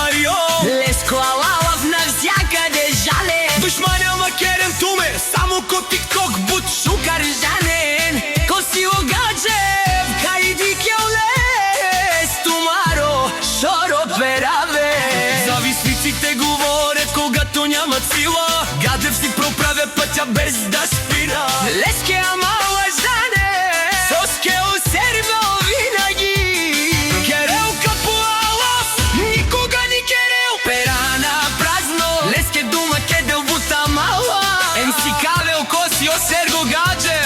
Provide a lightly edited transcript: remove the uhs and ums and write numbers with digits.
Mario. Леско Алалов навсякъде жале. Душманя ма керем туме, само ко тик-ток буд. Шукар жанен, Косио Гаджев, Хайди Кеолес, Тумаро, Шоро Пераве. Зависниците говорят, когато нямат сила. Гаджев си проправя пътя без да спира. Леске Амала жане, Соске усерва винаги. Керел Капуалов, никога ни Керел. пера на празно. Леске дума кедел бута мала. МС Кавел, Косио Серго Гаджев.